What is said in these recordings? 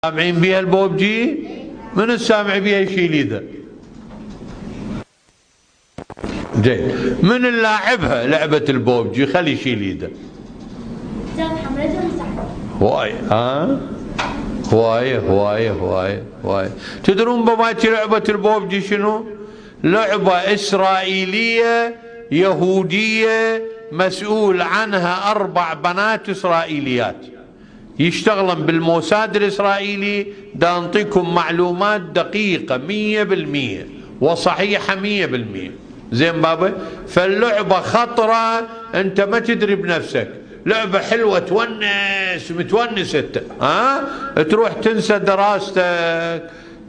سامعين بيها البوبجي؟ من السامع بيها يشيل يده؟ زين، من اللاعبها لعبة البوبجي خلي يشيل يده. هواي هواي. تدرون باباكي لعبة البوبجي شنو؟ لعبة إسرائيلية يهودية مسؤول عنها 4 بنات إسرائيليات يشتغلن بالموساد الإسرائيلي. دا أنطيكم معلومات دقيقة 100% وصحيحة 100%. زين بابا، فاللعبة خطرة، أنت ما تدري بنفسك. لعبة حلوة تونس، متونس أنت، تروح تنسى دراستك،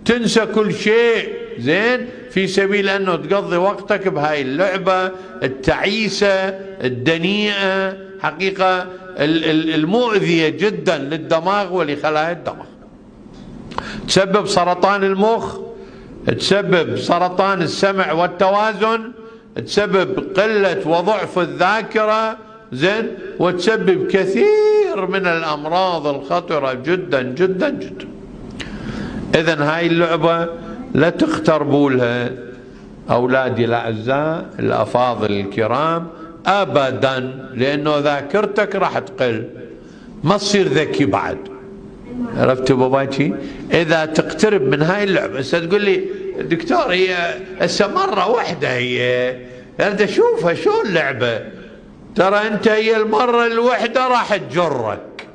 تنسى كل شيء، زين، في سبيل أنه تقضي وقتك بهاي اللعبة التعيسة الدنيئة، حقيقة المؤذية جدا للدماغ ولخلايا الدماغ. تسبب سرطان المخ، تسبب سرطان السمع والتوازن، تسبب قلة وضعف الذاكرة، زين، وتسبب كثير من الأمراض الخطرة جدا جدا جدا. إذن هاي اللعبة لا تقتربوا لها أولادي الأعزاء الأفاضل الكرام أبدا، لأنه ذاكرتك راح تقل، ما تصير ذكي بعد. عرفت باباكي؟ إذا تقترب من هاي اللعبة، هسه تقول لي دكتور هي هسه مرة واحدة، هي أريد أشوفها شو اللعبة. ترى أنت هي المرة الوحدة راح تجرك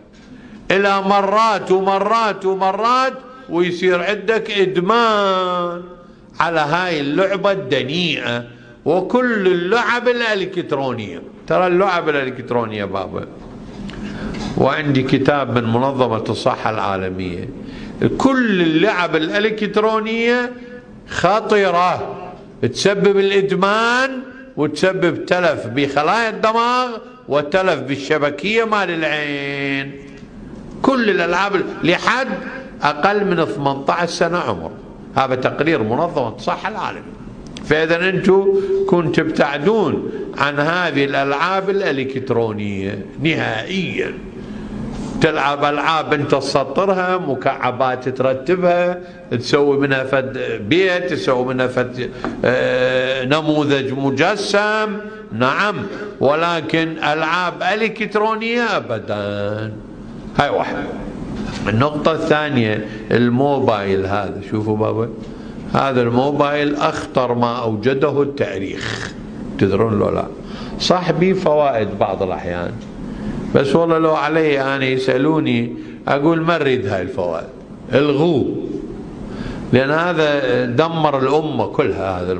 إلى مرات ومرات ومرات، ويصير عندك إدمان على هاي اللعبة الدنيئة وكل اللعب الإلكترونية. ترى اللعب الإلكترونية بابا، وعندي كتاب من منظمة الصحة العالمية، كل اللعب الإلكترونية خطرة، تسبب الإدمان وتسبب تلف بخلايا الدماغ وتلف بالشبكية مال العين. كل الألعاب لحد أقل من 18 سنة عمر، هذا تقرير منظمة الصحة العالمية. فإذا أنتم كنتم تبتعدون عن هذه الألعاب الإلكترونية نهائيا. تلعب ألعاب أنت تسطرها، مكعبات ترتبها، تسوي منها فد بيت، تسوي منها فد نموذج مجسم، نعم، ولكن ألعاب إلكترونية أبدا. هاي واحدة. النقطة الثانية الموبايل هذا، شوفوا بابا، هذا الموبايل أخطر ما أوجده التاريخ، تدرون لو لا؟ صح بيه فوائد بعض الأحيان، بس والله لو علي أنا يسألوني أقول ما أريد هاي الفوائد، الغوه، لأن هذا دمر الأمة كلها. هذا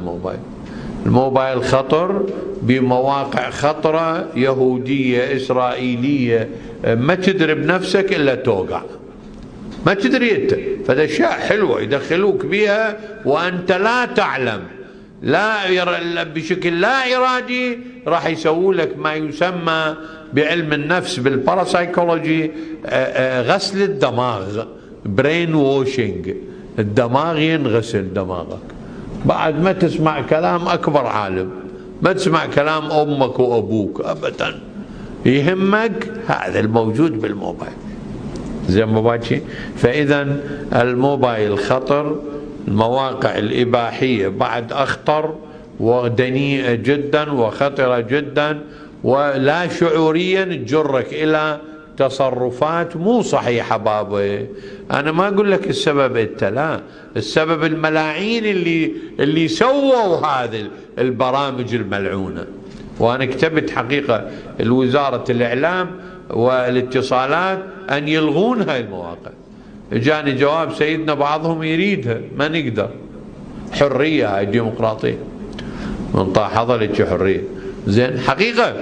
الموبايل خطر بمواقع خطرة يهودية إسرائيلية، ما تدري بنفسك إلا توقع، ما تدري أنت. فهذا أشياء حلوة يدخلوك بها وأنت لا تعلم، لا بشكل لا إرادي راح يسووا لك ما يسمى بعلم النفس بالباراسايكولوجي غسل الدماغ، برين ووشنج، الدماغ ينغسل دماغك. بعد ما تسمع كلام أكبر عالم، ما تسمع كلام أمك وأبوك أبدا، يهمك هذا الموجود بالموبايل. زين باباكي؟ فإذا الموبايل خطر، المواقع الإباحية بعد أخطر ودنيئة جدا وخطرة جدا، ولا شعوريا تجرك إلى تصرفات مو صحيحة بابا. أنا ما أقول لك السبب أنت، لا، السبب الملاعين اللي سووا هذه البرامج الملعونة. وأنا كتبت حقيقة الوزارة الإعلام والاتصالات أن يلغون هاي المواقع. جاني جواب سيدنا بعضهم يريدها، ما نقدر، حرية، هاي ديمقراطية، من طاح حضرتك حرية. زين، حقيقة